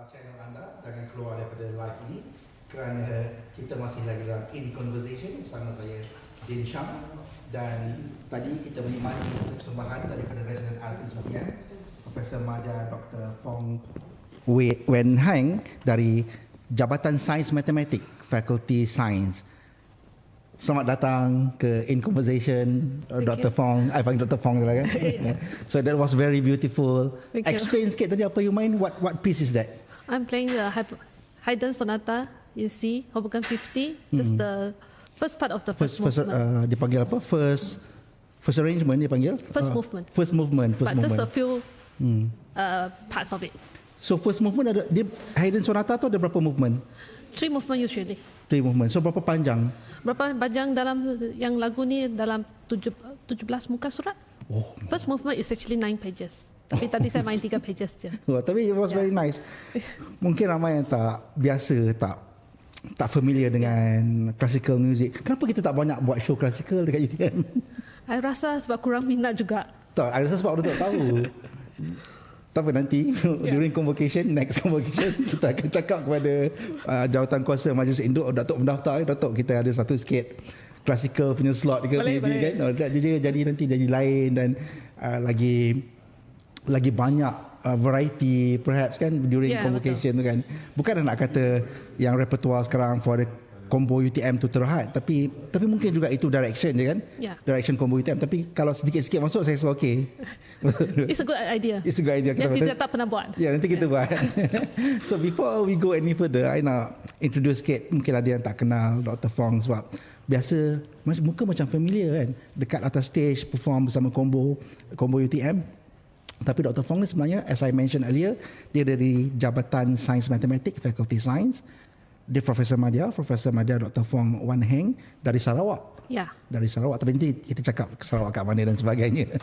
channel anda, jangan keluar daripada live ini kerana kita masih lagi dalam In Conversation bersama saya Din Syam, dan tadi kita menikmati satu persembahan daripada resident artis UTM Profesor Madya Dr. Fong Wan Heng dari Jabatan Sains Matematik Fakulti Sains. Selamat datang ke In Conversation, Dr. Fong. I panggil Dr. Fong lah kan. So that was very beautiful. Explain sikit tadi apa you main. What piece is that? I'm playing the Haydn Sonata in C, Opus 50. That's the first part of the first movement. Dipanggil apa? First arrangement dipanggil? First movement. First movement. But there's a few parts of it. So first movement ada Haydn Sonata tu ada berapa movement? 3 movement usually. 3 movement. So berapa panjang? Berapa panjang dalam yang lagu ni dalam 17 muka surat. First movement is actually 9 pages. Tapi tadi saya main 3 pages je. Tapi it was very nice. Mungkin ramai yang tak biasa, tak familiar dengan classical music. Kenapa kita tak banyak buat show classical dekat UTM? Saya rasa sebab kurang minat juga. Tak, saya rasa sebab orang tak tahu. Tak apa, nanti during convocation, next convocation kita akan cakap kepada jawatan kuasa Majlis Induk, Datuk pendaftar, Datuk kita ada satu sikit classical punya slot ke boleh. Kan. Jadi nanti jadi lain dan lagi banyak variety perhaps kan during convocation tu kan. Bukan nak kata yang repertoire sekarang for the combo UTM tu terhad, tapi mungkin juga itu direction je kan. Direction combo UTM, tapi kalau sedikit-sedikit masuk saya rasa okey. It's a good idea. It's a good idea. Kita tak pernah buat. Ya, nanti kita buat. So before we go any further, I nak introduce sikit. Mungkin ada yang tak kenal Dr. Fong sebab biasa muka macam familiar kan, dekat atas stage perform bersama combo UTM. Tapi Dr. Fong ni sebenarnya, as I mentioned earlier, dia dari Jabatan Sains Matematik Fakulti Sains. Dia Profesor Madya Dr. Fong Wan Heng dari Sarawak. Ya. Dari Sarawak. Tapi nanti kita cakap Sarawak kat mana dan sebagainya.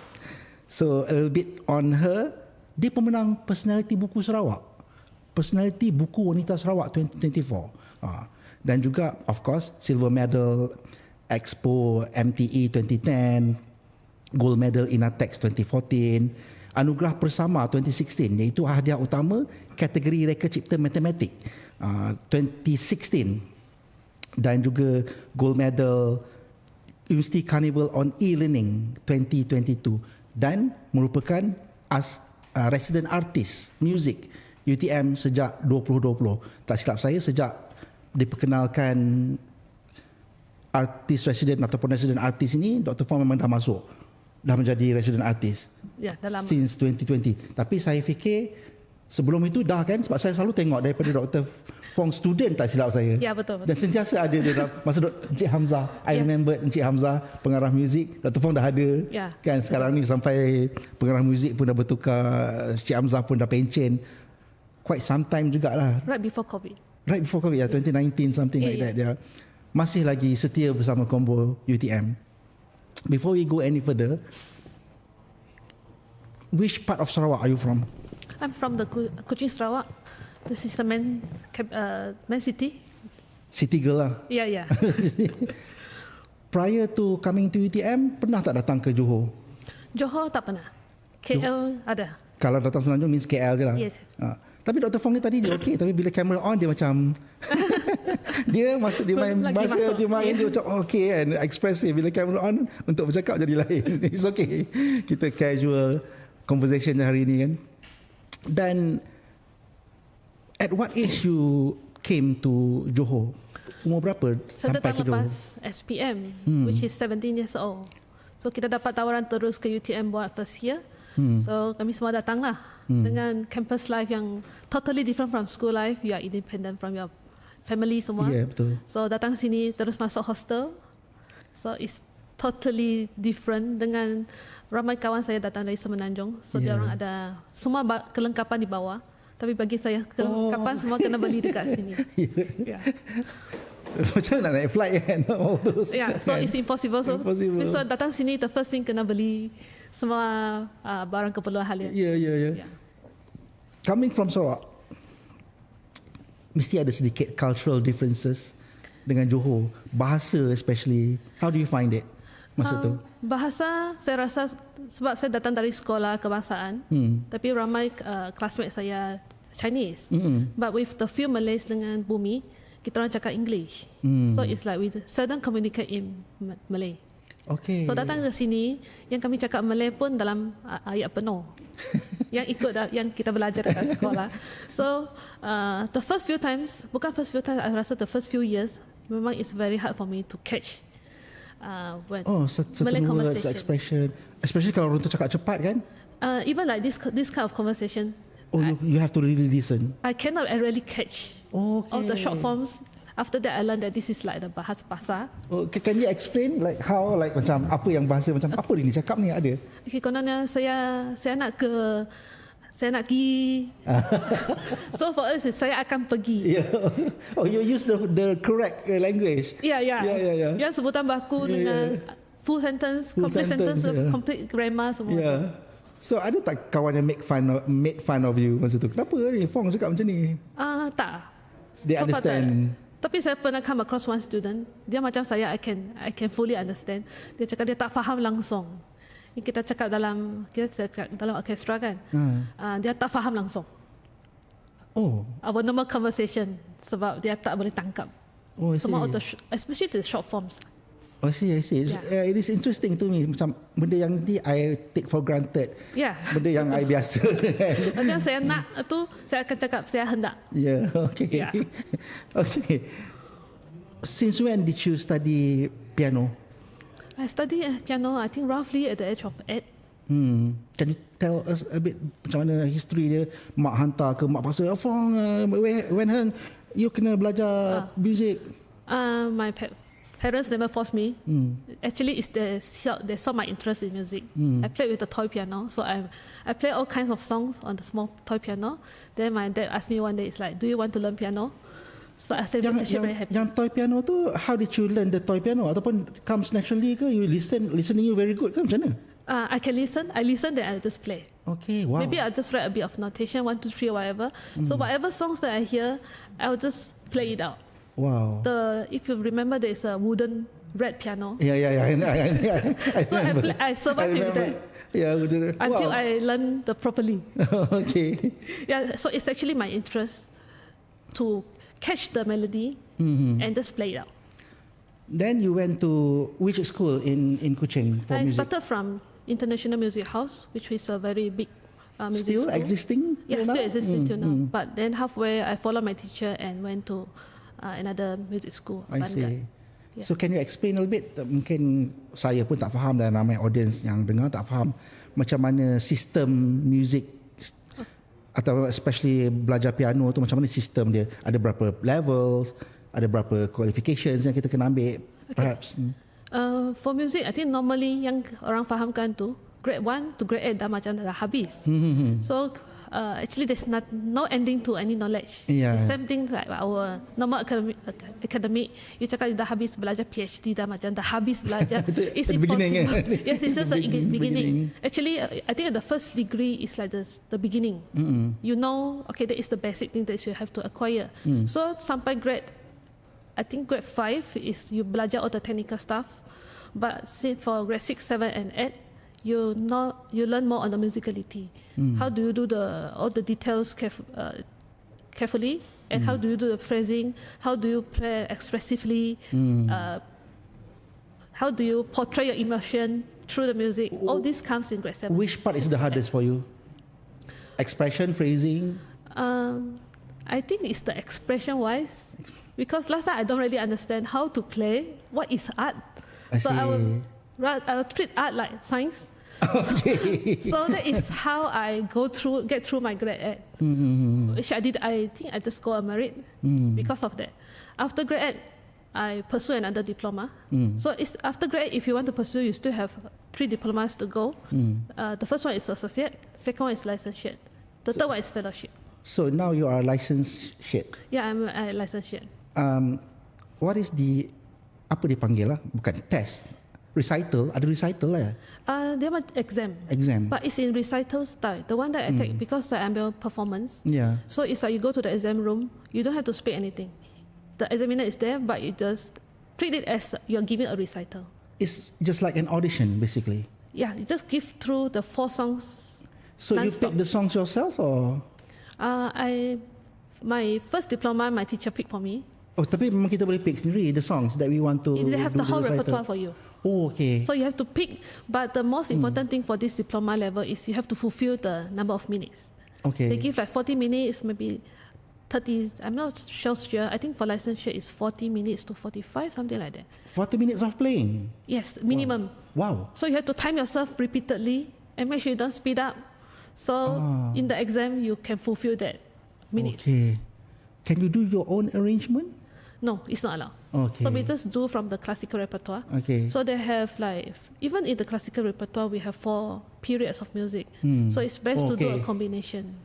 So a little bit on her. Dia pemenang personality buku Sarawak. Personality buku wanita Sarawak 2024. Dan juga of course silver medal Expo MTE 2010, gold medal Inatex 2014. Anugerah Bersama 2016 iaitu hadiah utama kategori reka cipta matematik 2016, dan juga gold medal University Carnival on E-Learning 2022, dan merupakan resident artist music UTM sejak 2020. Tak silap saya, sejak diperkenalkan artis resident ataupun resident artist ini, Dr. Fong memang dah masuk, dah menjadi resident artist since 2020. Tapi saya fikir sebelum itu dah kan, sebab saya selalu tengok daripada Dr. Fong student tak silap saya. Ya, betul. Dan sentiasa ada dia masa Encik Hamzah. I remember Encik Hamzah pengarah muzik, Dr. Fong dah ada. Kan sekarang ni sampai pengarah muzik pun dah bertukar, Encik Hamzah pun dah pencen. Quite some time jugalah. Right before COVID, 2019 something like that. Dia masih lagi setia bersama combo UTM. Before we go any further, which part of Sarawak are you from? I'm from the Kuching, Sarawak. This is the main city. City girl lah. Yeah. Prior to coming to UTM, pernah tak datang ke Johor? Johor tak pernah. KL ada. Kalau datang Semenanjung means KL je lah. Yes. Tapi Dr. Fong ni tadi dia okey, tapi bila kamera on dia macam dia masuk, dia main bahasa, dia macam okey kan, ekspresif. Bila kamera on untuk bercakap jadi lain. It's okay. Kita casual conversation hari ni kan. Dan at what age you came to Johor? Umur berapa sampai ke Johor? Lepas SPM, which is 17 years old. So kita dapat tawaran terus ke UTM buat first year. So kami semua datanglah dengan campus life yang totally different from school life. You are independent from your family semua. Yeah, betul. So datang sini terus masuk hostel. So it's totally different dengan ramai kawan saya datang dari Semenanjung. So dia orang ada semua kelengkapan di bawah. Tapi bagi saya kelengkapan semua kena beli dekat sini. Macam nak naik flight kan? So it's impossible. So datang sini, the first thing kena beli semua barang keperluan harian. Yeah. Coming from Sarawak, mesti ada sedikit cultural differences dengan Johor. Bahasa especially, how do you find it masa tu? Bahasa saya rasa sebab saya datang dari sekolah kebangsaan, tapi ramai classmate saya Chinese. But with the few Malays dengan Bumi, kita orang cakap English. So it's like we seldom communicate in Malay. Okay. So datang ke sini, yang kami cakap Malay pun dalam ayat penuh. Yang ikut yang kita belajar dekat sekolah. So the first few times, bukan first few times, I rasa the first few years, memang it's very hard for me to catch when Malay words, expression, especially kalau orang tu cakap cepat kan? Even like this kind of conversation. You have to really listen. I cannot really catch all the short forms. After that, I learned that this is like the bahasa pasar. Can you explain like how, like macam apa yang bahasa macam apa dia ni cakap ni ada? Okay, kononnya saya nak pergi. So for us, saya akan pergi. Yeah. Oh, you use the correct language. Yeah. Yang sebutan baku dengan full sentence, complete sentence, complete grammar semua. Yeah. So ada tak kawan yang made fun of you masa tu? Kenapa ni Fong cakap macam ni? Tak. They understand. Tapi saya pernah come across one student, dia macam saya, I can fully understand. Dia cakap dia tak faham langsung. Kita cakap dalam orkestra kan, dia tak faham langsung. Our normal conversation, sebab dia tak boleh tangkap. Semua especially the short forms. I see. Yeah. It is interesting to me. Macam benda yang ni I take for granted. Yeah. Benda yang I biasa. Macam saya nak tu, saya akan cakap saya hendak. Yeah. Okay. Yeah. Okay. Since when did you study piano? I studied piano, I think roughly at the age of 8. Can you tell us a bit macam mana history dia? Mak hantar ke mak paksa? Fong Wan Heng, you kena belajar music. My parents never forced me. Actually, they saw my interest in music. I played with the toy piano, so I play all kinds of songs on the small toy piano. Then my dad asked me one day, it's like, do you want to learn piano? So I said, very happy. Yang toy piano tu, how did you learn the toy piano? Ataupun comes naturally ke? You listening you very good ke? Macam mana? I can listen. I listen, then I just play. Okay, wow. Maybe I'll just write a bit of notation, 1, 2, 3, or whatever. So whatever songs that I hear, I'll just play it out. Wow. If you remember, there's a wooden red piano. Yeah. I survived with that. Yeah, until I learned properly. Okay. Yeah, so it's actually my interest to catch the melody and just play it out. Then you went to which school in Kuching for music? I started from International Music House, which is a very big music still school. Existing? Yeah, still existing till now. But then halfway, I followed my teacher and went to another music school. I see. Yeah. So can you explain a little bit? Mungkin saya pun tak faham dan ramai audience yang dengar tak faham macam mana sistem music atau especially belajar piano tu macam mana sistem dia? Ada berapa levels? Ada berapa qualifications yang kita kena ambil? Okay. Perhaps. For music, I think normally yang orang fahamkan tu grade 1 to grade 8 dah macam dah habis. So actually there's no ending to any knowledge. Yeah. The same thing like our normal academic, you cakap dah habis belajar PhD dah macam dah habis belajar. It's impossible. Yes, it's just the beginning. Actually, I think the first degree is like the beginning. You know, okay, that is the basic thing that you have to acquire. So sampai I think grade 5 is you belajar all the technical stuff. But for grade 6, 7 and 8, you learn more on the musicality. How do you do all the details carefully, and how do you do the phrasing? How do you play expressively? How do you portray your emotion through the music? All this comes in grade 7. Which part is the hardest for you? Expression, phrasing? I think it's the expression wise, because last time I don't really understand how to play. What is art? I see. I will treat art like science. Okay. So that is how I get through my grade 8, which I did. I think I just got a merit because of that. After grade 8, I pursue another diploma. So after grade 8, if you want to pursue, you still have 3 diplomas to go. The first one is associate, second one is licentiate, the third one is fellowship. So now you are licentiate. Yeah, I'm a licentiate. What is apa dipanggil lah? Bukan test. Recital, ada recital lah. Dia exam. But it's in recital style. The one that I take, because I'm a performance. Yeah. So it's like you go to the exam room, you don't have to speak anything. The examiner is there, but you just treat it as you're giving a recital. It's just like an audition, basically. Yeah, you just give through the 4 songs. So you pick the songs yourself, or? My first diploma, my teacher picked for me. Oh, tapi memang kita boleh pick sendiri the songs that we want to. They have the whole repertoire for you. Oh, okay. So you have to pick, but the most important thing for this diploma level is you have to fulfill the number of minutes. Okay. They give like 40 minutes, maybe 30. I'm not sure. I think for licensure it's 40 minutes to 45, something like that. 40 minutes of playing. Yes, minimum. Wow. So you have to time yourself repeatedly and make sure you don't speed up. So in the exam you can fulfill that minutes. Okay. Can you do your own arrangement? No, it's not allowed. Okay. So we just do from the classical repertoire. Okay. So they have like, even in the classical repertoire, we have 4 periods of music. So it's best to do a combination.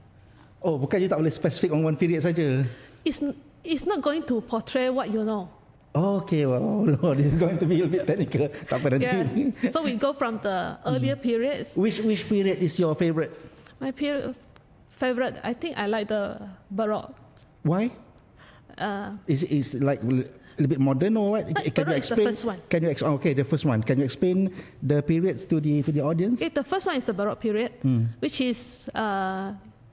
Oh, bukan you tak boleh specific on one period saja. It's not going to portray what you know. Okay, well, no, this is going to be a bit technical. Tak apa nanti. Yeah. So we go from the earlier periods. Which period is your favorite? My favorite, I think I like the Baroque. Why? Is like a little bit modern or what? Can you explain? The first one. Can you okay, the first one. Can you explain the periods to the audience? Okay, the first one is the Baroque period, which is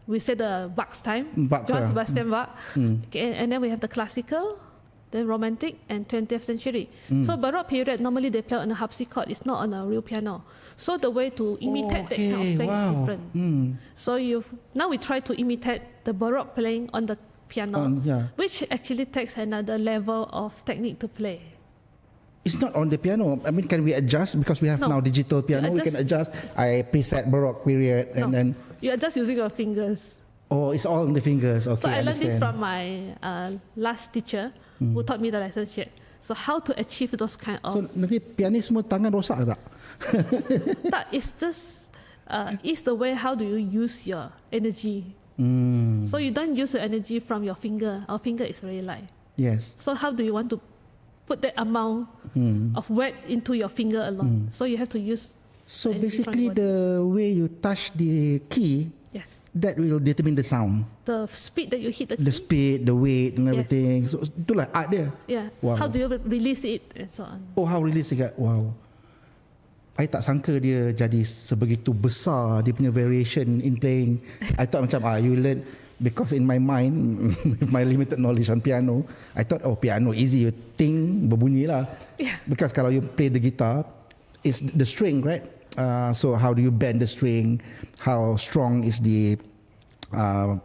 we say the Bach's time, Johann Sebastian Bach. Okay, and then we have the classical, then romantic, and 20th century. So Baroque period normally they play on a harpsichord. It's not on a real piano. So the way to imitate that kind of playing is different. So now we try to imitate the Baroque playing on the piano, which actually takes another level of technique to play. It's not on the piano. I mean, can we adjust because we have now digital piano? We can adjust. I preset Baroque period and then you are just using your fingers. Oh, it's all on the fingers. Okay, so I learned this from my last teacher who taught me the licensure. So how to achieve those kind of. So nanti pianis semua tangan rosak tak? That is just is the way how do you use your energy. So you don't use the energy from your finger. Our finger is very light. Yes. So how do you want to put that amount of weight into your finger alone? So you have to use. So basically, the way you touch the key, that will determine the sound. The speed that you hit the key. The speed, the weight, and everything. So itulah art dia. Yeah. Wow. How do you release it and so on? Oh, how release it? Wow. I tak sangka dia jadi sebegitu besar dia punya variation in playing. I thought macam you learn because in my mind with my limited knowledge on piano, I thought piano easy, you ting berbunyi lah. Yeah. Because kalau you play the guitar, it's the string, right? So how do you bend the string? How strong is the hard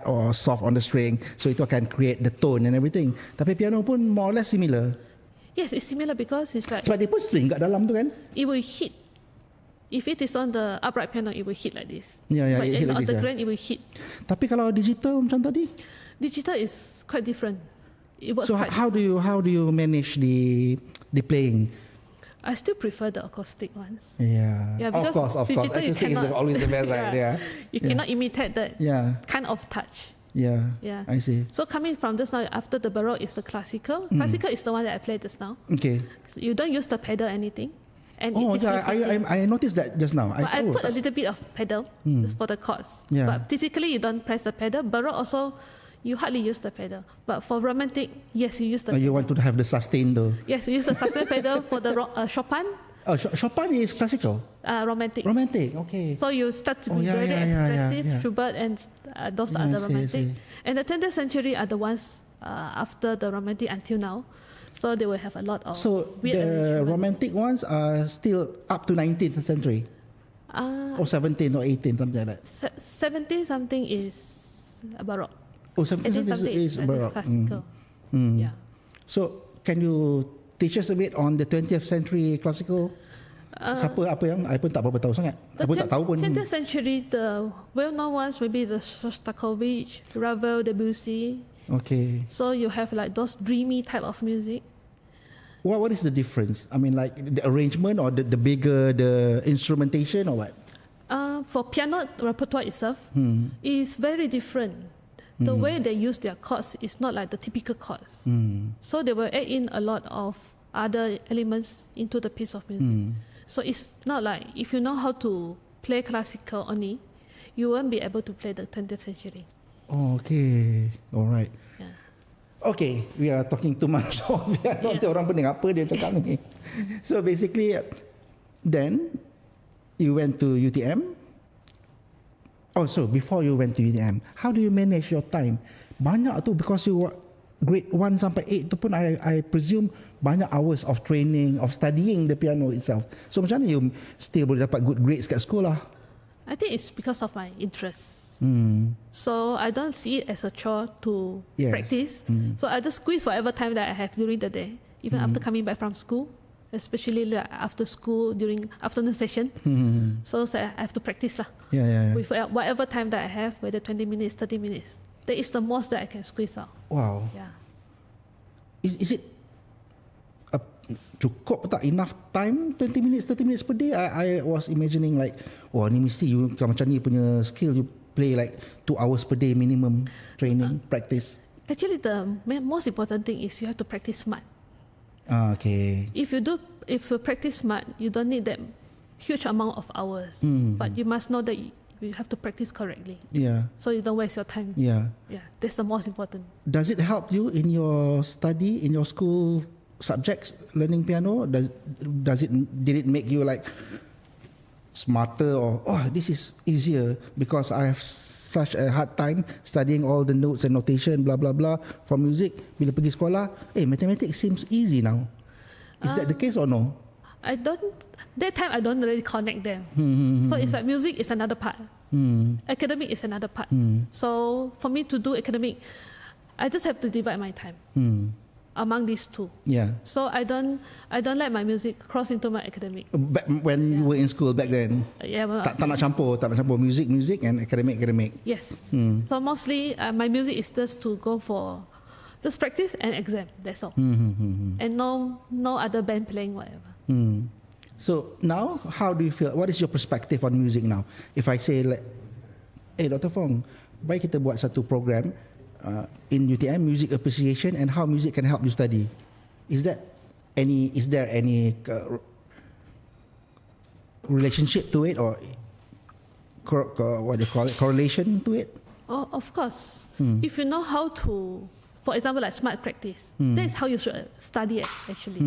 or soft on the string? So itu akan create the tone and everything. Tapi piano pun more or less similar. Yes, it's similar because it's like. Sebab dia pun string kat dalam tu kan? It will hit. If it is on the upright piano, it will hit like this. Yeah, but it hit like on this, the grand, it will hit. Tapi kalau digital macam tadi? Digital is quite different. It works so quite how do you manage the playing? I still prefer the acoustic ones. Yeah, of course. Acoustic is always the best, right? Yeah. You cannot imitate that kind of touch. Yeah, I see. So coming from this now, after the Baroque is the classical. Classical is the one that I played just now. Okay. So you don't use the pedal anything. And I noticed that just now. I put a little bit of pedal just for the chords. Yeah. But typically you don't press the pedal. Baroque also, you hardly use the pedal. But for romantic, yes, you use the pedal. You want to have the sustain though. Yes, we use the sustain pedal for the Chopin. Chopin is classical. Romantic. Romantic, okay. So you start to be very expressive. Schubert and those are the romantic. And the 20th century are the ones after the romantic until now. So they will have a lot of. So the romantic ones are still up to 19th century, or 17th or 18th, something like that. 70 something is Baroque. Oh, 70 something is Baroque. Classical. Yeah. So can you teach us a bit on the 20th century classical? Siapa apa yang I pun tak berapa tahu sangat. Aku tak tahu pun. 20th century, the well-known ones maybe the Shostakovich, Ravel, Debussy. Okay. So you have like those dreamy type of music. What is the difference? I mean, like the arrangement or the bigger the instrumentation or what? For piano repertoire itself, is very different. The way they use their chords is not like the typical chords. So they will add in a lot of other elements into the piece of music. So it's not like if you know how to play classical only, you won't be able to play the 20th century. Oh, okay. All right. Yeah. Okay, we are talking too much of piano. Nanti orang pening apa dia cakap ni. So basically, then you went to UTM. So before you went to UTM, how do you manage your time? Banyak tu, because you were grade 1 sampai 8 tu pun I presume banyak hours of training, of studying the piano itself. So macam mana you still boleh dapat good grades kat sekolah? I think it's because of my interest. So I don't see it as a chore to practice. So I just squeeze whatever time that I have during the day, even after coming back from school, especially like after school during afternoon session. So I have to practice lah. With whatever time that I have, whether 20 minutes, 30 minutes. That is the most that I can squeeze out. Wow. Yeah. Is it cukup tak, enough time, 20 minutes, 30 minutes per day? I was imagining like, ni mesti you macam ni punya skill, you play like 2 hours per day minimum training, practice. Actually, the most important thing is you have to practice smart. Okay. If you practice smart, you don't need that huge amount of hours. But you must know that you have to practice correctly. Yeah. So you don't waste your time. Yeah. That's the most important. Does it help you in your study, in your school subjects, learning piano? Did it make you like smarter, or this is easier because I have such a hard time studying all the notes and notation, blah blah blah, for music? Bila pergi sekolah, mathematics seems easy now. Is that the case or no? That time I don't really connect them. So it's like music is another part. Academic is another part. So for me to do academic, I just have to divide my time among these two. Yeah. So I don't let my music cross into my academic. When you were in school back then, tak nak campur music and academic. Yes. So mostly my music is just to go for just practice and exam. That's all. And no other band playing whatever. So now, how do you feel? What is your perspective on music now? If I say, like, Dr. Fong, baik kita buat satu program in UTM, music appreciation and how music can help you study. Is there any relationship to it, or what do you call it, correlation to it? Oh, of course. If you know how to, for example, like smart practice, that is how you should study it, actually.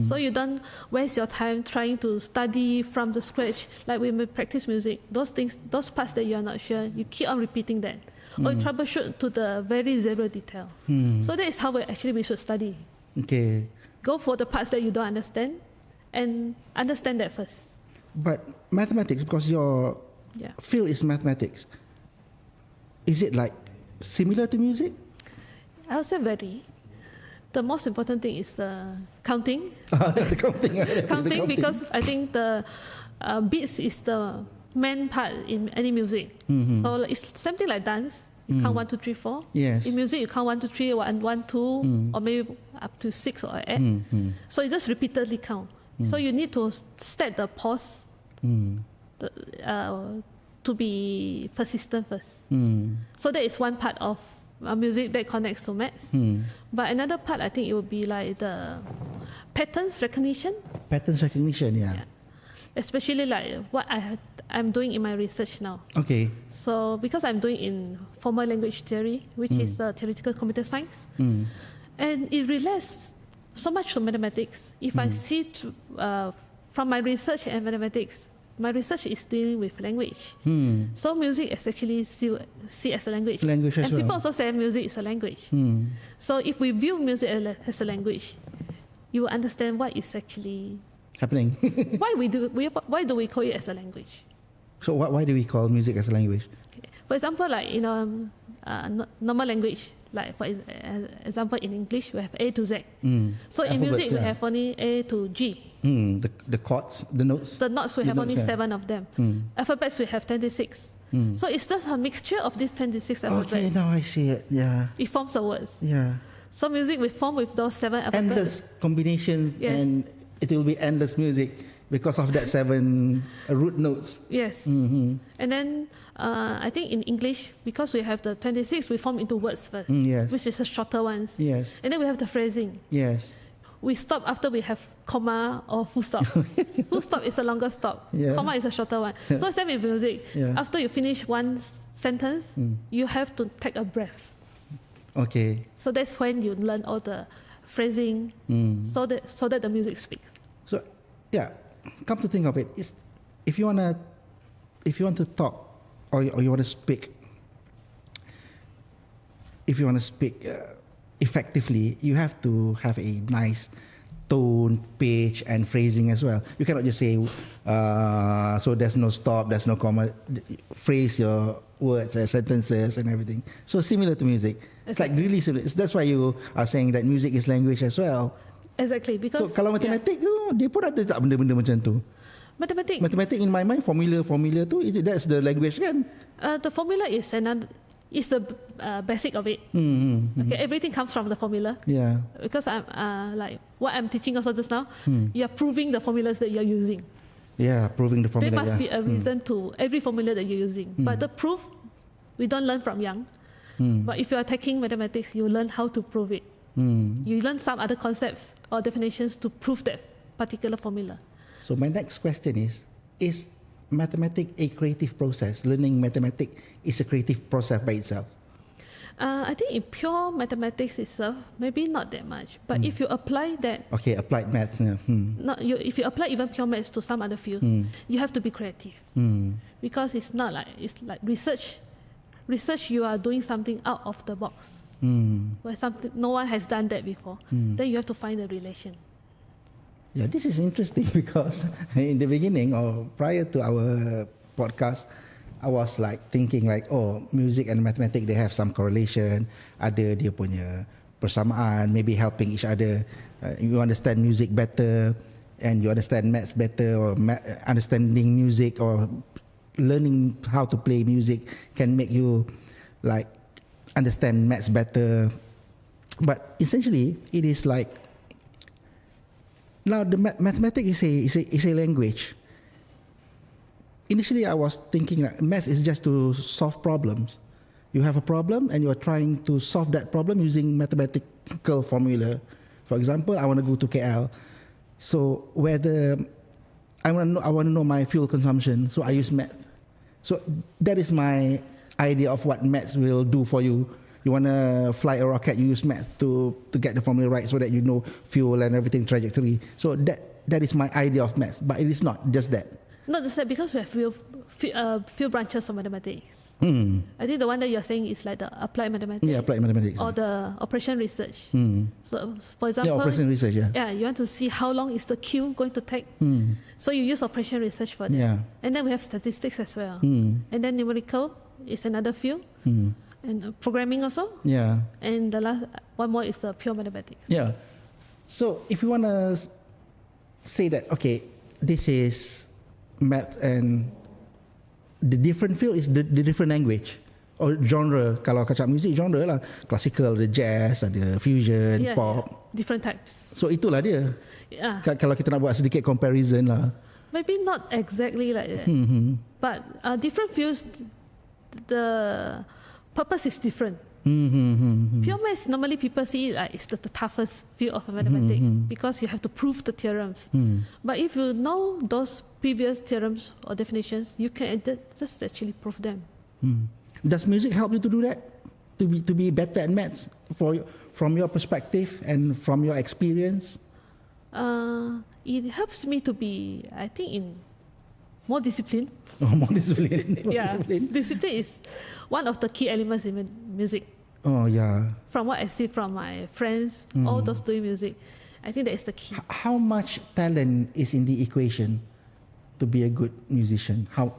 So you don't waste your time trying to study from the scratch. Like when we practice music, those parts that you are not sure, you keep on repeating that. Or you troubleshoot to the very zero detail. So that is how we should study. Okay. Go for the parts that you don't understand and understand that first. But mathematics, because your field is mathematics, is it like similar to music? I would say very. The most important thing is the counting. The counting. Counting, because I think the beats is the main part in any music. So it's something like dance. You count 1, 2, 3, 4. Yes. In music, you count 1, 2, 3, 1, 2, or maybe up to 6 or 8. So you just repeatedly count. So you need to set the pause to be persistent first. So that is one part of music that connects to maths. But another part, I think it would be like the patterns recognition. Patterns recognition, yeah. Especially like what I'm doing in my research now. Okay. So because I'm doing in formal language theory, which is theoretical computer science, and it relates so much to mathematics. If I see from my research and mathematics, my research is dealing with language. So music is actually see as a language. And people also say music is a language. So if we view music as a language, you will understand what is actually happening. Why do we call it as a language? So why do we call music as a language? Okay. For example, like normal language, like for example in English we have A to Z. So in music we have only A to G. The chords, the notes. The notes we have only 7 of them. Alphabets we have 26. So it's just a mixture of these 26 alphabets. Okay, now I see it. Yeah. It forms the words. Yeah. So music we form with those 7 alphabets. Endless combinations, and it will be endless music because of that 7 root notes. Yes. And then I think in English, because we have the 26, we form into words first. Yes. Which is the shorter ones. Yes. And then we have the phrasing. Yes. We stop after we have comma or full stop. Full stop is a longer stop. Yeah. Comma is a shorter one. So same with music. Yeah. After you finish one sentence, you have to take a breath. Okay. So that's when you learn all the phrasing, so that the music speaks. So, yeah, come to think of it, if you want to talk or you want to speak, if you want to speak effectively, you have to have a nice tone, pitch, and phrasing as well. You cannot just say, so there's no stop, there's no comma. Phrase your words, sentences, and everything. So similar to music. It's like really similar. That's why you are saying that music is language as well. Exactly. Because so kalau matematik tu, dia pun ada tak benda-benda macam tu? Matematik in my mind, formula tu, that's the language kan? The formula is the basic of it. Okay, everything comes from the formula. Yeah. Because I'm like what I'm teaching also just now, you're proving the formulas that you're using. Yeah, proving the formula. There must be a reason to every formula that you're using. But the proof, we don't learn from young. But if you are taking mathematics, you learn how to prove it. You learn some other concepts or definitions to prove that particular formula. So my next question is mathematics a creative process? Learning mathematics is a creative process by itself? I think in pure mathematics itself, maybe not that much. But if you apply that... Okay, applied maths. Yeah. If you apply even pure maths to some other fields, you have to be creative. Because it's like research. Research, you are doing something out of the box. Where no one has done that before. Then you have to find a relation. Yeah, this is interesting because in the beginning or prior to our podcast, I was like thinking like, oh, music and mathematics, they have some correlation. Ada dia punya persamaan, maybe helping each other. You understand music better and you understand maths better, or understanding music or learning how to play music can make you like understand maths better. But essentially, it is like, now the mathematics is a language. Initially, I was thinking that maths is just to solve problems. You have a problem and you are trying to solve that problem using mathematical formula. For example, I want to go to KL. So whether I want to know my fuel consumption, so I use math. So that is my idea of what maths will do for you. You want to fly a rocket, you use math to get the formula right so that you know fuel and everything, trajectory. So that is my idea of maths, but it is not just that. Not just that, because we have few branches of mathematics. I think the one that you're saying is like the applied mathematics. Yeah, applied mathematics. Or the operation research. So, for example, operation research, yeah, you want to see how long is the queue going to take. So you use operation research for that. Yeah. And then we have statistics as well. And then numerical is another field. And programming also. Yeah. And the last one more is the pure mathematics. Yeah. So if you want to say that, okay, this is math and the different field is the different language or genre. Kalau kacau music, genre lah. Classical, the jazz, ada fusion, pop. Different types. So itulah dia. Yeah. Kalau kita nak buat sedikit comparison lah. Maybe not exactly like that. But different fields, the purpose is different. Pure maths, normally people see it like it's the toughest field of mathematics because you have to prove the theorems. But if you know those previous theorems or definitions, you can just actually prove them. Does music help you to do that? To be better at maths from your perspective and from your experience? It helps me to be, I think, in more discipline. More discipline. Discipline is one of the key elements in music. Oh, yeah. From what I see from my friends, all those doing music, I think that is the key. How much talent is in the equation to be a good musician? How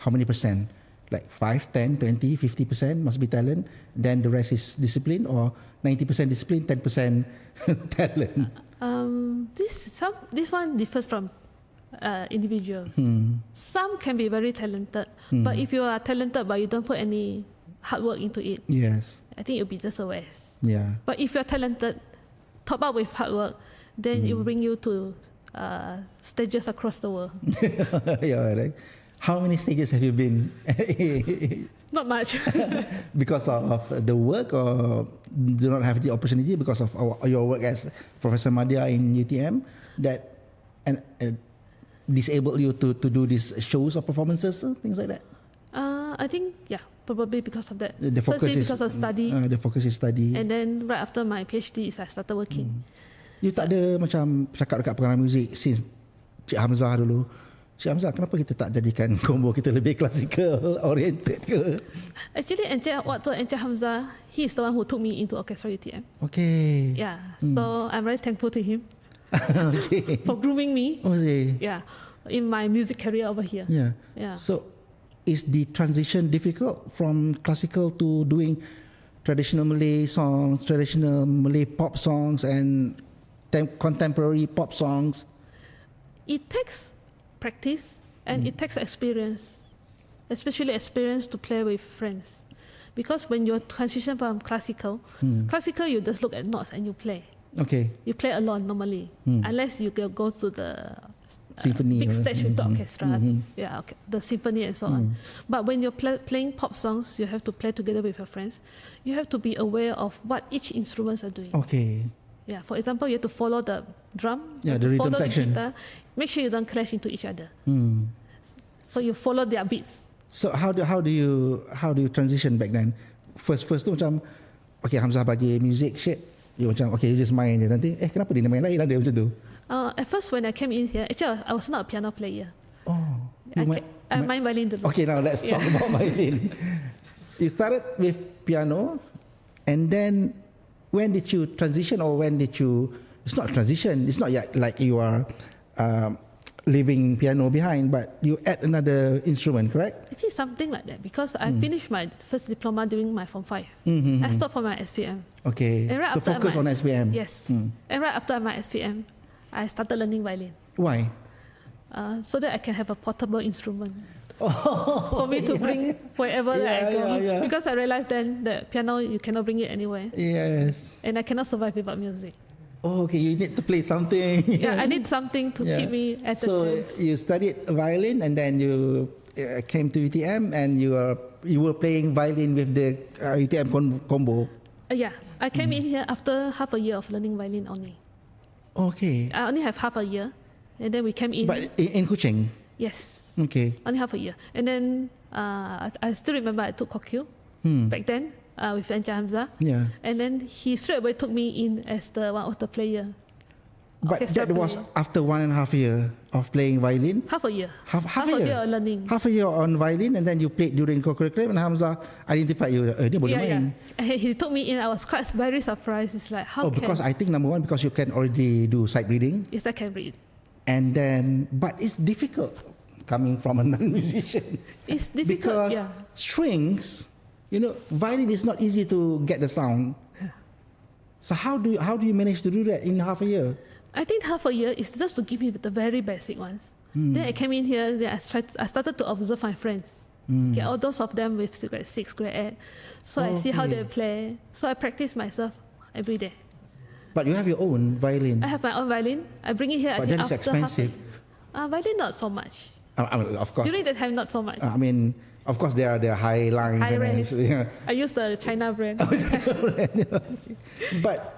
many percent? Like 5, 10, 20, 50% must be talent. Then the rest is discipline, or 90% discipline, 10% talent. This one differs from individuals. Some can be very talented, but if you are talented but you don't put any hard work into it, yes, I think it will be just a waste. Yeah. But if you're talented, top up with hard work, then it will bring you to stages across the world. Yeah, right. How many stages have you been? Not much. Because of the work, or do not have the opportunity because of your work as Professor Madhya in UTM that disabled you to do these shows or performances, things like that? I think, yeah, probably because of that. The focus Firstly, is because of study. The focus is study. And then right after my PhD, I started working. You tak ada macam cakap dekat pengarah muzik since Cik Hamzah dulu, Cik Hamzah, kenapa kita tak jadikan combo kita lebih classical oriented ke? Actually, waktu Encik Hamzah, he is the one who took me into orchestra UTM. Okay. Yeah, so I'm very thankful to him Okay. for grooming me. Oh, see. Yeah, in my music career over here. Yeah. Yeah. So, is the transition difficult from classical to doing traditional Malay songs, traditional Malay pop songs, and contemporary pop songs? It takes practice and it takes experience, especially experience to play with friends. Because when you transition from classical, you just look at notes and you play. Okay. You play alone normally, unless you go to the Symphony big or- stage with the orchestra, yeah, okay, the symphony and so on. But when you're playing pop songs, you have to play together with your friends. You have to be aware of what each instruments are doing. Okay. Yeah, for example, you have to follow the drum, you Yeah, have the to rhythm follow section. the guitar. Make sure you don't clash into each other. Hmm. So you follow their beats. So how do you transition back then? First tu macam, okay, Hamzah bagi music shit, you macam okay, you just main je, nanti kenapa dia main lain ada macam tu? At first, when I came in here, actually I was not a piano player. Oh, you I main violin dulu. Okay, now let's talk about violin. You started with piano, and then when did you transition, or when did you? It's not transition. It's not like you are leaving piano behind, but you add another instrument, correct? Actually, something like that, because I finished my first diploma during my Form 5. I stopped for my SPM. Okay. And right So after focus on SPM. Yes. And right after my SPM, I started learning violin. Why? So that I can have a portable instrument for me to bring wherever that I go. Yeah. Because I realized then that piano, you cannot bring it anywhere. Yes. And I cannot survive without music. Oh, okay. You need to play something. Yeah, I need something to keep me at the So time. you studied violin, and then you came to UTM, and you were playing violin with the UTM combo. Yeah, I came in here after half a year of learning violin only. Okay. I only have half a year, and then we came in. But in Kuching. Yes, Okay. only half a year. And then I still remember I took Kokyu back then with Encik Hamzah. Yeah. And then he straight away took me in as one of the player. But orchestra that was player. after 1.5 year of playing violin. Half a year. Half a a year year of learning. Half a year on violin, and then you played during co-curriculum, and Hamzah identified you. Dia boleh main. And he took me in. I was quite very surprised. It's like, how can... Because I think number one, because you can already do sight reading, Yes, I can read. and then but it's difficult coming from a non-musician. It's difficult, Because yeah. strings, violin is not easy to get the sound. So how do you manage to do that in half a year? I think half a year is just to give me the very basic ones. Then I came in here, then I started to observe my friends. Okay, all those of them with grade 6, grade 8. So I see how they play. So I practice myself every day. But you have your own violin. I have my own violin. I bring it here. But I think that is after expensive. Violin not so much. Of course. During that time, not so much. I mean, of course, there are high lines. High and range. yeah. I use the China brand. But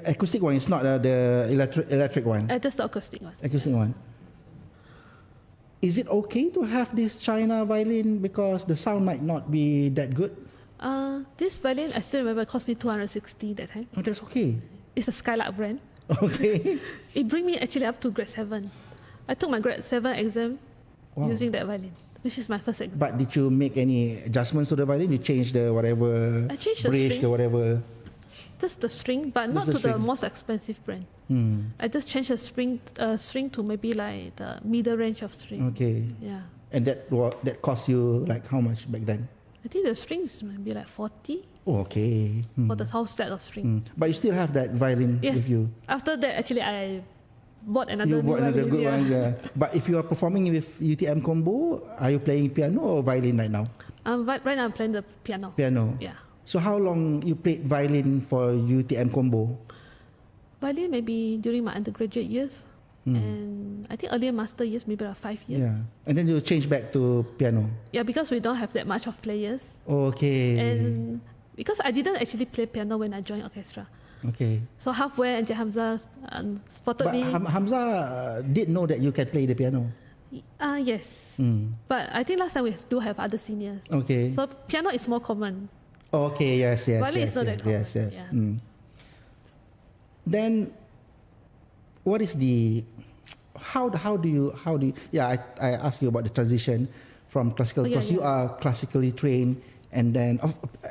acoustic one is not the electric one. Just the acoustic one. Acoustic one. Is it okay to have this China violin because the sound might not be that good? This violin, I still remember, it cost me 260 that time. Oh, that's okay. It's a Skylark brand. Okay. It bring me actually up to grade 7. I took my grade 7 exam using that violin, which is my first exam. But did you make any adjustments to the violin? You changed the whatever I changed the bridge, string. or whatever. Just the string, but Just not the to the string. most expensive brand. I just changed the string to maybe like the middle range of string. Okay. Yeah. And that cost you like how much back then? I think the strings maybe like 40 Oh, okay. for the whole set of string. But you still have that violin Yes. with you. After that, actually, I bought another You new bought another violin, good yeah. one. Yeah. But if you are performing with UTM combo, are you playing piano or violin right now? Right now, I'm playing the piano. Piano. Yeah. So how long you played violin for UTM combo? Violin maybe during my undergraduate years. And I think earlier master years, maybe like 5 years. Yeah. And then you change back to piano. Yeah, because we don't have that much of players. Okay. And because I didn't actually play piano when I joined orchestra. Okay. So halfway, Encik Hamzah spotted But me. Hamzah did know that you can play the piano. Yes. But I think last time we do have other seniors. Okay. So piano is more common. Okay, yes. Violin is not that common. Yes. Yeah. Then, what is the how do you I asked you about the transition from classical because you are classically trained, and then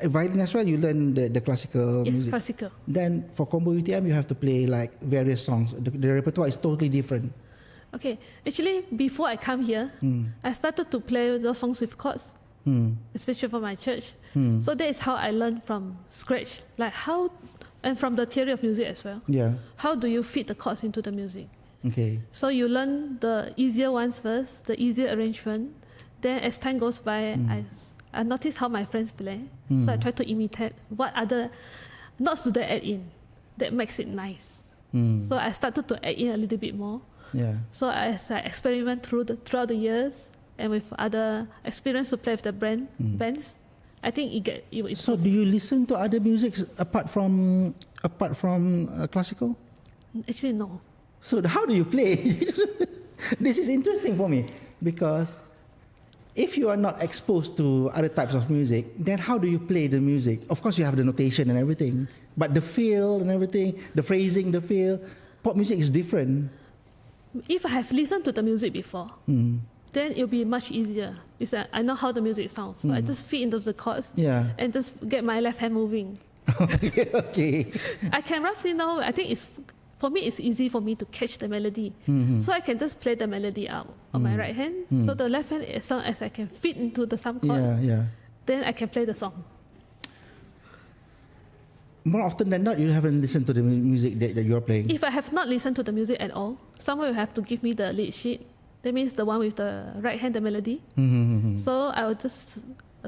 violin as well. You learn the classical music. Classical. Then for combo UTM, you have to play like various songs. The repertoire is totally different. Okay, actually, before I come here, I started to play those songs with chords, especially for my church. So that is how I learned from scratch, like how, and from the theory of music as well. Yeah. How do you fit the chords into the music? Okay. So you learn the easier ones first, the easier arrangement. Then as time goes by, I noticed how my friends play. So I try to imitate what other notes do they add in that makes it nice. So I started to add in a little bit more. Yeah. So as I experiment throughout the years and with other experience to play with the bands, I think it So do you listen to other music apart from classical? Actually, no. So how do you play? This is interesting for me because if you are not exposed to other types of music, then how do you play the music? Of course, you have the notation and everything, but the feel and everything, the phrasing, the feel, pop music is different. If I have listened to the music before, then it'll be much easier. I know how the music sounds, so I just fit into the chords and just get my left hand moving. Okay. I can roughly know. I think for me, it's easy for me to catch the melody. So I can just play the melody out on my right hand. So the left hand, as long as I can fit into the some chords, then I can play the song. More often than not, you haven't listened to the music that you're playing. If I have not listened to the music at all, someone will have to give me the lead sheet. That means the one with the right hand, the melody. So I will just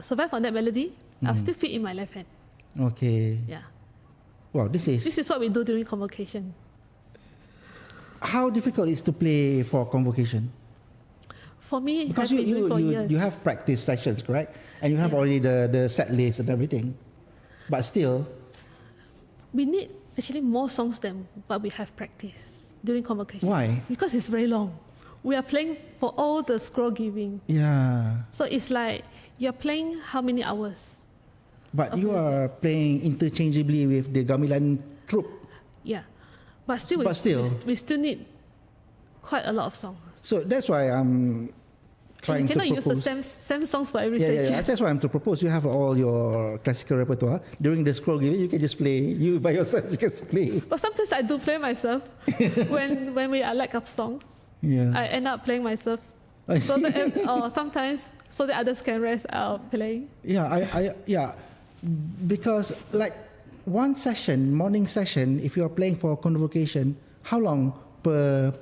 survive on that melody. I'll still fit in my left hand. Okay. Yeah. Wow, this is what we do during convocation. How difficult is to play for convocation? For me, because you have practice sessions, correct? And you have already the set list and everything. But still, we need actually more songs than what we have practice during convocation. Why? Because it's very long. We are playing for all the scroll giving. Yeah. So it's like you're playing how many hours? But you are playing interchangeably with the gamelan troupe. Yeah. But still, we still need quite a lot of songs. So that's why I'm trying to propose. You cannot use the same songs for every session. Yeah. That's why I'm to propose. You have all your classical repertoire. During the scroll giving, you can just play. You by yourself, you can play. But sometimes I do play myself when we are lack of songs. Yeah. I end up playing myself. Or sometimes so that others can rest out playing. Yeah, because like one session, morning session, if you are playing for convocation, how long per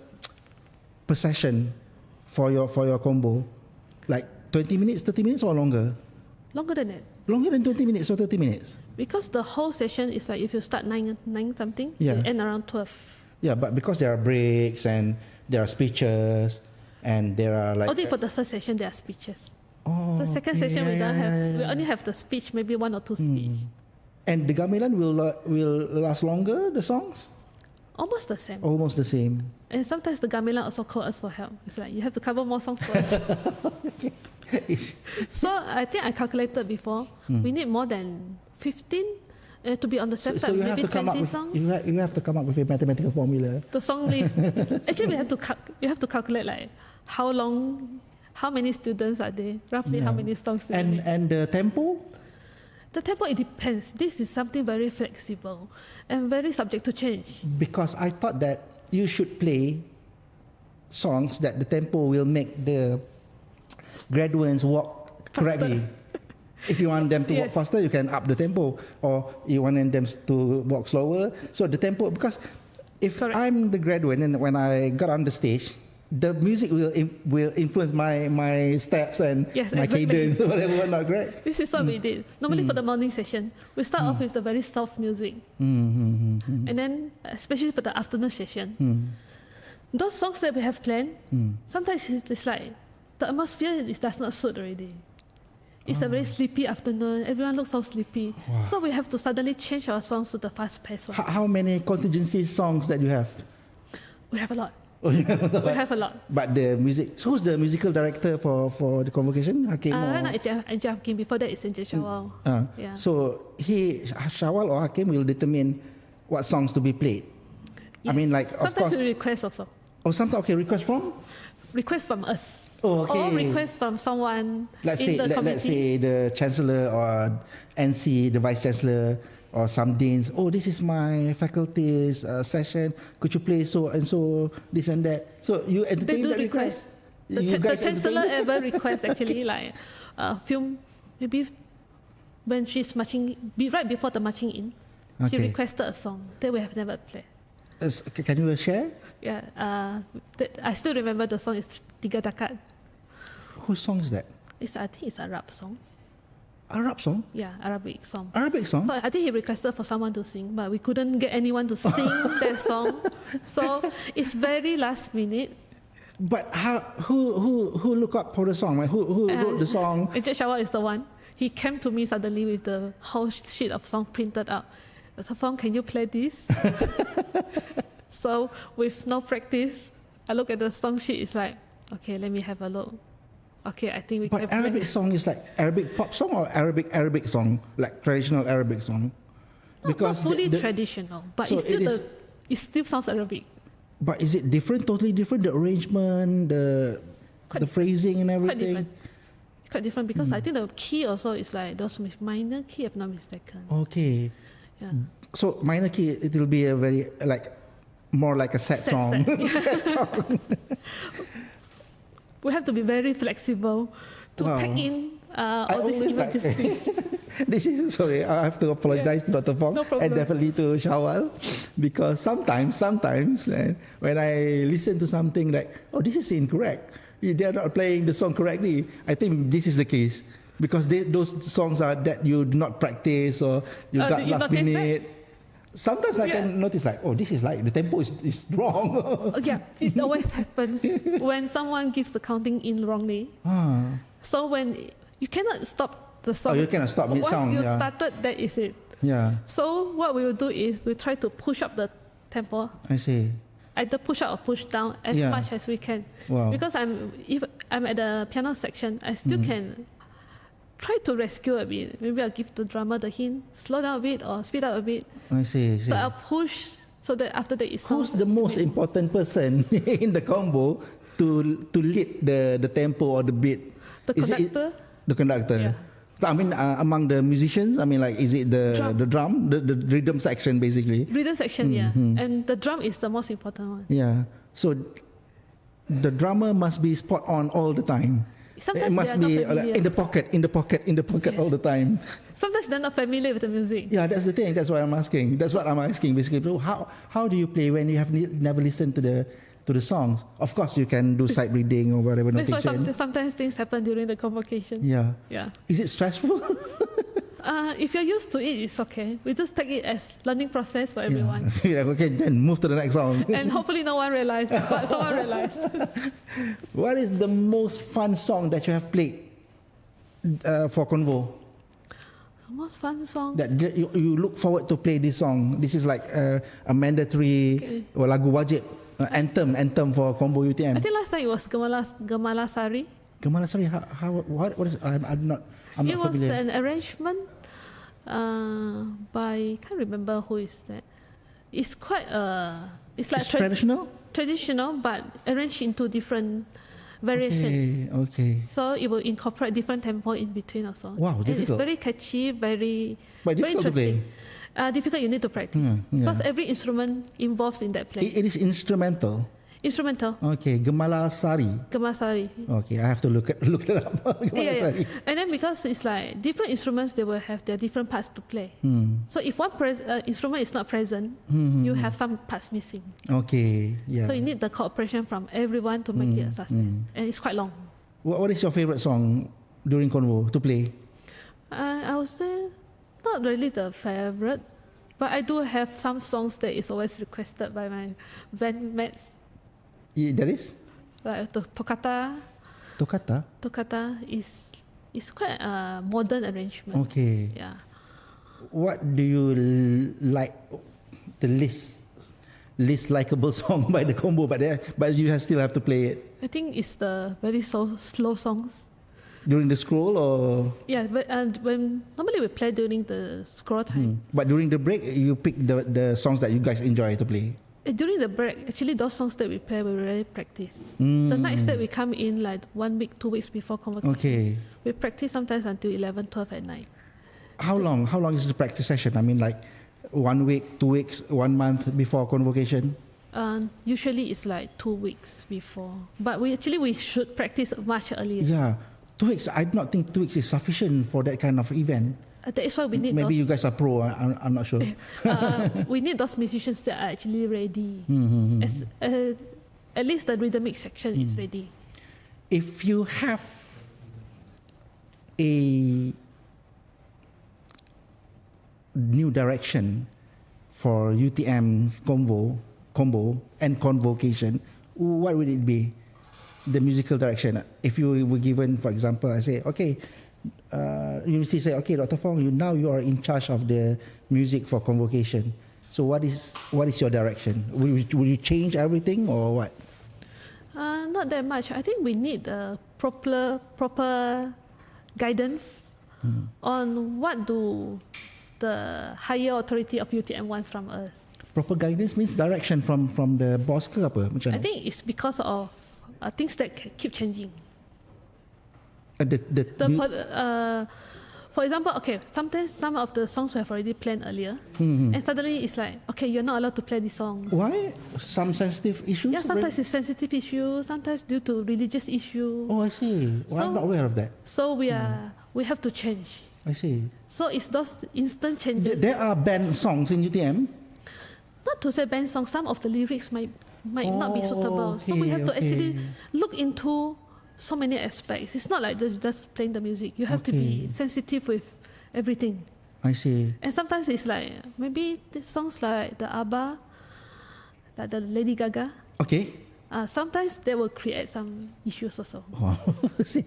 session for your combo? Like 20 minutes, 30 minutes or longer? Longer than that. Longer than 20 minutes or 30 minutes? Because the whole session is like if you start 9 something, you end around 12. Yeah, but because there are breaks and there are speeches and there are like... Only for the first session there are speeches. The second session we don't have. We only have the speech, maybe 1 or 2 speech. And the gamelan will last longer, the songs? Almost the same. Almost the same. And sometimes the gamelan also call us for help. It's like, you have to cover more songs for us. So I think I calculated before, we need more than 15 to be on the safe side. Maybe 20 songs. You have to come up with a mathematical formula. The song list. Actually, you have to calculate like how many students are there, roughly how many songs do you need. And the tempo? The tempo, it depends. This is something very flexible and very subject to change. Because I thought that you should play songs that the tempo will make the graduates walk correctly. If you want them to walk faster, you can up the tempo. Or you want them to walk slower. So the tempo, because if I'm the graduate and when I got on the stage, the music will influence my steps and my cadence or whatever, not correct? This is what we did. Normally for the morning session, we start off with the very soft music. And then, especially for the afternoon session, those songs that we have planned, sometimes it's like, the atmosphere does not suit already. It's a very sleepy afternoon. Everyone looks so sleepy. Wow. So we have to suddenly change our songs to the fast-paced one. How many contingency songs that you have? We have a lot. We have a lot. But the music, so who's the musical director for the convocation? Hakim? Right now it's Hakim. Before that it's Encik Shawal. So Shawal or Hakim will determine what songs to be played. Yes. I mean, like, sometimes of course. we request also. Oh, sometimes okay. Request from us. Oh, okay. Or request from someone let's in say the committee. let's say the chancellor or NC, the vice chancellor, or some deans. Oh, this is my faculty's session. Could you play so and so, this and that? So you They entertain do that request. The chancellor ever request actually like a film, maybe when she's marching, right before the marching in, she Okay. requested a song that we have never played. Can you share? Yeah, I still remember the song is Tiga Dakat. Whose song is that? I think it's Arab song. Arab song? Yeah, Arabic song. Arabic song? So I think he requested for someone to sing, but we couldn't get anyone to sing that song. So it's very last minute. But who look up for the song? Like, who wrote the song? Ejek Shawal is the one. He came to me suddenly with the whole sheet of song printed out. I said, Fong, can you play this? So with no practice, I look at the song sheet. It's like, okay, let me have a look. Okay, I think we can. But Arabic song is like Arabic pop song or Arabic song, like traditional Arabic song? Not fully traditional, but so it still sounds Arabic. But is it different? Totally different? The arrangement, the phrasing, and everything. Quite different because I think the key also is like those with minor key, if not mistaken. Okay. Yeah. So minor key, it will be a very more like a sad song. Sad song. We have to be very flexible to take in all these emergencies. This is sorry. I have to apologize to Dr. Fong and definitely to Shawal, because sometimes when I listen to something like, oh, this is incorrect, they are not playing the song correctly. I think this is the case because those songs are that you do not practice or you got last minute. Sometimes I can notice like, oh, this is like the tempo is wrong. Yeah, it always happens when someone gives the counting in wrongly. So when you cannot stop the song. Oh, you cannot stop mid-song. Once you started, that is it. Yeah. So what we will do is we try to push up the tempo. I see. Either push up or push down as much as we can. Wow. Because if I'm at the piano section, I still can try to rescue a bit. Maybe I'll give the drummer the hint, slow down a bit or speed up a bit. I see. So I'll push so that after that it's. Who's the most important person in the combo to lead the tempo or the beat? The conductor. The conductor. Yeah. So, I mean, among the musicians, I mean, like, is it the drum, the rhythm section, basically? Rhythm section, yeah. And the drum is the most important one. Yeah. So the drummer must be spot on all the time. Sometimes it must they are be not familiar. in the pocket all the time. Sometimes they're not familiar with the music. Yeah, that's the thing. That's what I'm asking. That's what I'm asking, basically. So how do you play when you have never listened to the songs? Of course, you can do sight reading or whatever notation. Sometimes things happen during the convocation. Yeah. Yeah. Is it stressful? If you're used to it, it's okay. We just take it as learning process for everyone. Yeah, okay, then move to the next song. And hopefully no one realized, but someone realized. What is the most fun song that you have played for Convo? Most fun song? That you look forward to play this song. This is like a mandatory or lagu wajib anthem for Combo UTM. I think last time it was Gemala Sari. Gemala Sari, what is? I'm not familiar. It was an arrangement by, I can't remember who is that. It's quite it's like traditional. Traditional, but arranged into different variations. Okay. So it will incorporate different tempo in between also. Wow, difficult. And it's very catchy, very difficult to play. Difficult, you need to practice. Because every instrument involves in that play. It is instrumental. Instrumental. Okay, Gemala Sari. Gemala Sari. Okay, I have to look it up. Yeah. And then because it's like different instruments, they will have their different parts to play. So if one instrument is not present, you have some parts missing. Okay, yeah. So you need the cooperation from everyone to make it a success. And it's quite long. What is your favorite song during Convo to play? I would say not really the favorite, but I do have some songs that is always requested by my bandmates. That is? Like the Toccata. Toccata? Toccata is quite a modern arrangement. Okay. Yeah. What do you like the least likable song by the Combo, but you still have to play it? I think it's the very slow songs. During the scroll or? Yeah, but when normally we play during the scroll time. But during the break, you pick the songs that you guys enjoy to play. During the break, actually those songs that we play, we really practice. The nights that we come in like 1 week, 2 weeks before convocation, we practice sometimes until 11, 12 at night. How long is the practice session? I mean, like 1 week, 2 weeks, 1 month before convocation? Usually it's like 2 weeks before. But we should practice much earlier. Yeah, 2 weeks. I do not think 2 weeks is sufficient for that kind of event. That is why we need Maybe those, you guys are pro, I'm not sure. we need those musicians that are actually ready. At least the rhythmic section is ready. If you have a new direction for UTM's combo and convocation, what would it be? The musical direction. If you were given, for example, I say, okay, university say, okay, Dr. Fong, you are in charge of the music for convocation. So what is your direction? Will you change everything or what? Not that much. I think we need a proper guidance on what do the higher authority of UTM wants from us. Proper guidance means direction from the boss ke apa? Macam I mana? think it's because of things that keep changing. For example, okay, sometimes some of the songs we have already planned earlier, and suddenly it's like, okay, you're not allowed to play this song. Why? Some sensitive issues? Yeah, sometimes it's sensitive issues, sometimes due to religious issue. Oh, I see. Well, I'm not aware of that. So we have to change. I see. So it's those instant changes. There are banned songs in UTM? Not to say banned songs, some of the lyrics might not be suitable. So we have to actually look into so many aspects. It's not like just playing the music. You have to be sensitive with everything. I see. And sometimes it's like, maybe the songs like the ABBA, like the Lady Gaga. Okay. Sometimes they will create some issues also. Wow. See,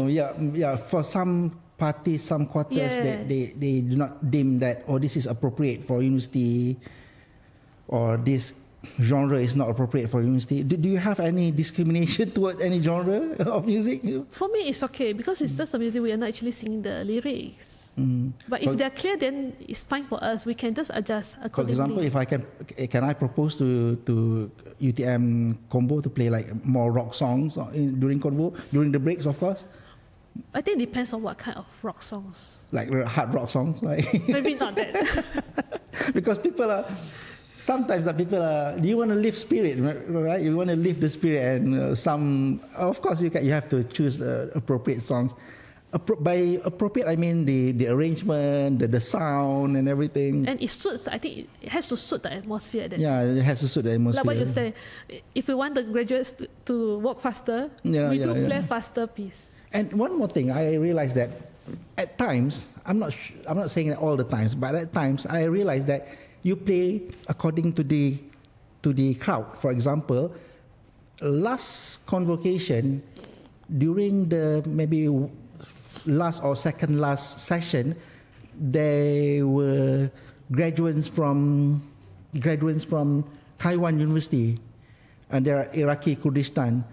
yeah. For some parties, some quarters, they do not deem that, this is appropriate for university, or this genre is not appropriate for university. Do you have any discrimination toward any genre of music? For me, it's okay because it's just a music. We are not actually singing the lyrics. But if they're clear, then it's fine for us. We can just adjust accordingly. For example, if can I propose to UTM combo to play like more rock songs during the breaks, of course? I think it depends on what kind of rock songs. Like hard rock songs, like maybe not that. Because sometimes people are. You want to lift spirit, right? You want to lift the spirit, and of course, you have to choose the appropriate songs. By appropriate, I mean the arrangement, the sound, and everything. And it suits. I think it has to suit the atmosphere. It has to suit the atmosphere. Like what you say, if we want the graduates to walk faster, we play faster piece. And one more thing, I realized that at times, I'm not saying it all the times, but at times I realized that you play according to the crowd. For example, last convocation, during the maybe last or second last session, there were graduates from Taiwan University, and they are Iraqi Kurdistan,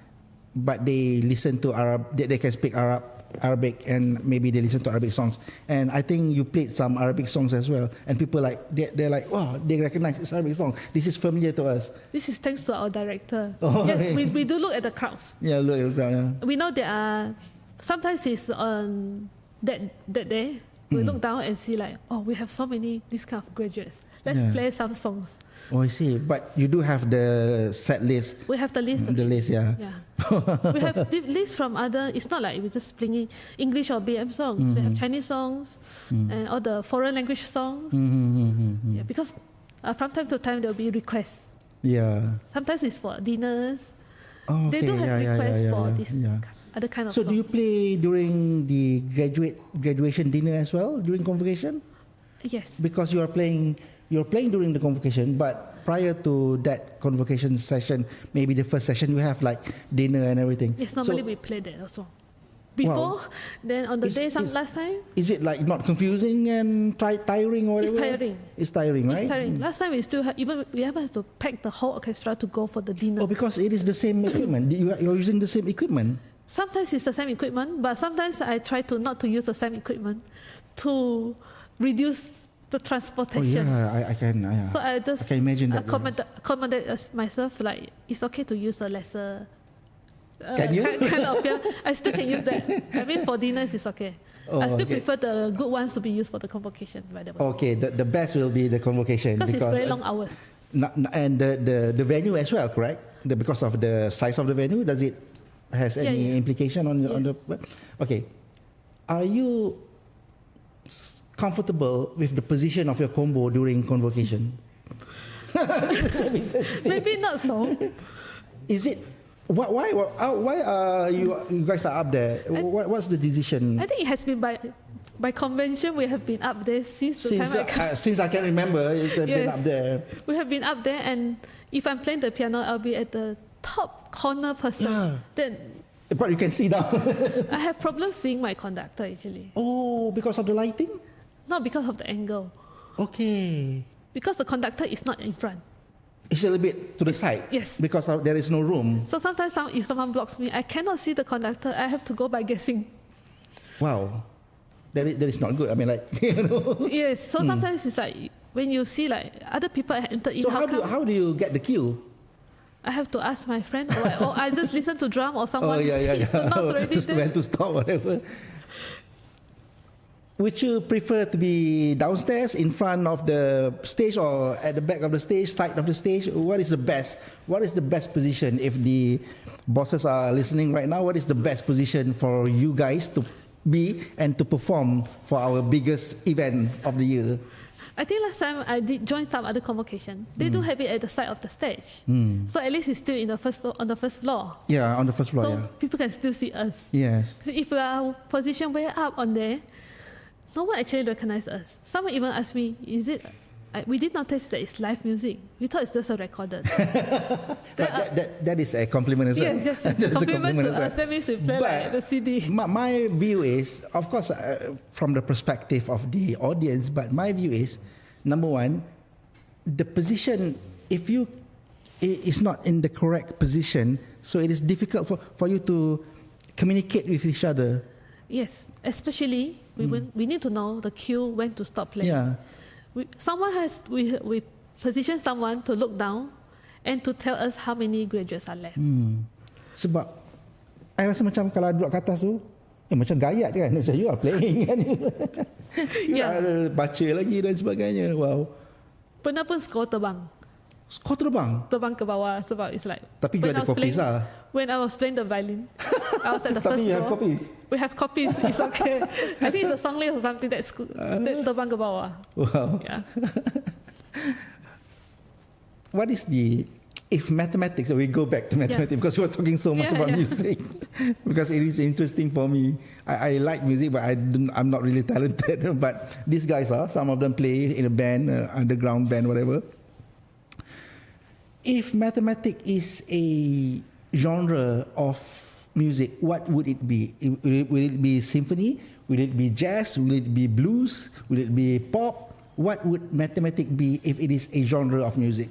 but they listen to Arab. They can speak Arabic, and maybe they listen to Arabic songs. And I think you played some Arabic songs as well. And people they're like, wow, they recognize it's Arabic song. This is familiar to us. This is thanks to our director. Yes, we do look at the crowds. Yeah, look at the crowd. Yeah. We know there are. Sometimes it's on that day. We look down and see like, we have so many this kind of graduates. Let's play some songs. Oh, I see. But you do have the set list. We have the list. The list, yeah. We have the list from other. It's not like we're just playing English or BM songs. We have Chinese songs and all the foreign language songs. Yeah, because from time to time there will be requests. Yeah. Sometimes it's for dinners. Oh, okay. They do have requests for this other kind of songs. So do you play during the graduation dinner as well, during convocation? Yes. Because you're playing during the convocation, but prior to that convocation session, maybe the first session, you have like dinner and everything. Yes, normally we play that also. Before, then on the last time. Is it like not confusing and tiring or whatever? It's tiring. It's tiring, right? It's tiring. Last time we still we have to pack the whole orchestra to go for the dinner. Oh, because it is the same equipment. You're using the same equipment. Sometimes it's the same equipment, but sometimes I try not to use the same equipment to reduce the transportation. Oh yeah, I can. So I just can imagine that. accommodate myself, like it's okay to use a lesser. Can you? Kind of, yeah. I still can use that. I mean, for dinners, it's okay. I still prefer the good ones to be used for the convocation, by the way. Okay, the best will be the convocation because it's very long hours. And the venue as well, correct? Because of the size of the venue, does it has any implication on the? Okay, are you comfortable with the position of your combo during convocation? Maybe not so. Is it? Why are you guys are up there? What's the decision? I think it has been by convention. We have been up there since the time since I can remember. It's been up there. We have been up there, and if I'm playing the piano, I'll be at the top corner person. Yeah. Then, but you can see down. I have problems seeing my conductor actually. Oh, because of the lighting? Not because of the angle. Okay. Because the conductor is not in front. It's a little bit to the side. Yes. Because there is no room. So sometimes if someone blocks me, I cannot see the conductor. I have to go by guessing. Wow. That is not good. I mean, like, you know. Yes. So sometimes it's like when you see like other people enter in. So how do you get the cue? I have to ask my friend, or I just listen to drum or someone. Just when to stop, whatever. Would you prefer to be downstairs, in front of the stage, or at the back of the stage, side of the stage? What is the best? What is the best position? If the bosses are listening right now, what is the best position for you guys to be and to perform for our biggest event of the year? I think last time I did join some other convocation. They do have it at the side of the stage. So at least it's still in the on the first floor. Yeah, on the first floor. So people can still see us. Yes. So if we are positioned way up on there, no one actually recognizes us. Someone even asked me, "Is it?" We did notice that it's live music. We thought it's just a recorded. that is a compliment as well. Yes, compliment to us. That means we play like the CD. My view is, of course, from the perspective of the audience, but my view is, number one, the position, if you is not in the correct position, so it is difficult for you to communicate with each other. Yes, especially we need to know the cue when to stop playing. Yeah. We position someone to look down and to tell us how many graduates are left. Sebab I rasa macam kalau duduk kat atas tu, macam gayat kan, macam you are playing kan. Baca lagi dan sebagainya. Wow. Pernah pun skor terbang. Skor terbang? Terbang ke bawah sebab it's like. Tapi you ada copies lah. When I was playing the violin, I was at the first Tapi you have floor. copies? We have copies, it's okay. I think it's a song list or something that terbang ke bawah. Wow. Yeah. What is if mathematics, we go back to mathematics because we're talking so much about music, because it is interesting for me. I like music, but I'm not really talented. But these guys are, some of them play in a band, underground band, whatever. If mathematics is a genre of music, what would it be? Will it be symphony? Will it be jazz? Will it be blues? Will it be pop? What would mathematics be if it is a genre of music?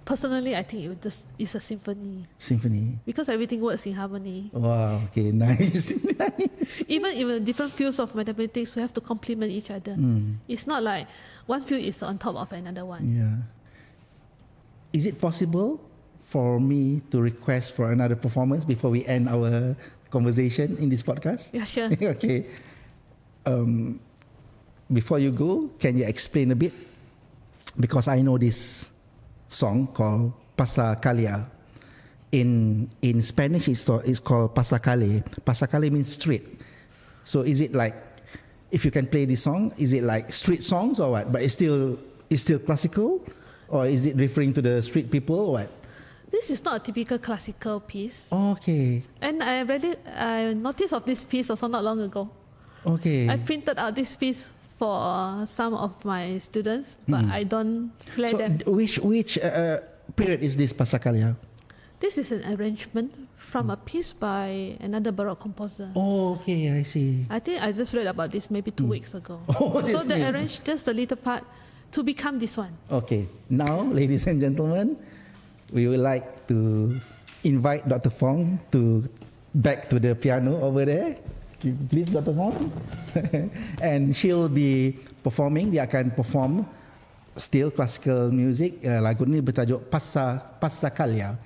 Personally, I think it's a symphony. Symphony. Because everything works in harmony. Wow, okay, nice. Even in different fields of mathematics, we have to complement each other. It's not like one field is on top of another one. Yeah. Is it possible for me to request for another performance before we end our conversation in this podcast? Yeah, sure. Okay. Before you go, can you explain a bit? Because I know this song called Pasacalea. In Spanish, it's called Pasacale. Pasacale means street. So is it like, if you can play this song, is it like street songs or what? But it's still classical? Or is it referring to the street people or what? This is not a typical classical piece. Okay. And I noticed of this piece also not long ago. Okay. I printed out this piece for some of my students, but I don't play them. Which period is this Pasacalea? This is an arrangement from a piece by another Baroque composer. Oh, okay, I see. I think I just read about this maybe 2 weeks ago. Oh, so they arranged just a little part to become this one. Okay, now, ladies and gentlemen, we would like to invite Dr. Fong back to the piano over there. Please Dr. Fong. And she'll be performing, dia akan perform still classical music. Lagu ni bertajuk Passakalya.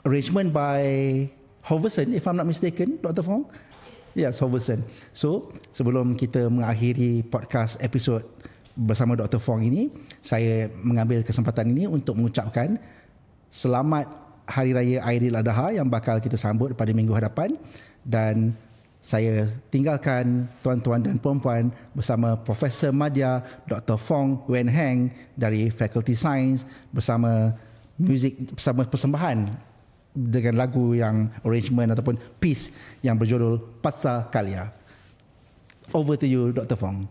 Arrangement by Hoverson, if I'm not mistaken, Dr. Fong? Yes, Hoverson. So, sebelum kita mengakhiri podcast episod bersama Dr. Fong ini, saya mengambil kesempatan ini untuk mengucapkan selamat Hari Raya Aidiladha yang bakal kita sambut pada minggu hadapan, dan saya tinggalkan tuan-tuan dan puan-puan bersama Profesor Madya Dr. Fong Wan Heng dari Fakulti Sains bersama persembahan dengan lagu yang arrangement ataupun piece yang berjudul Passakalya. Over to you, Dr. Fong.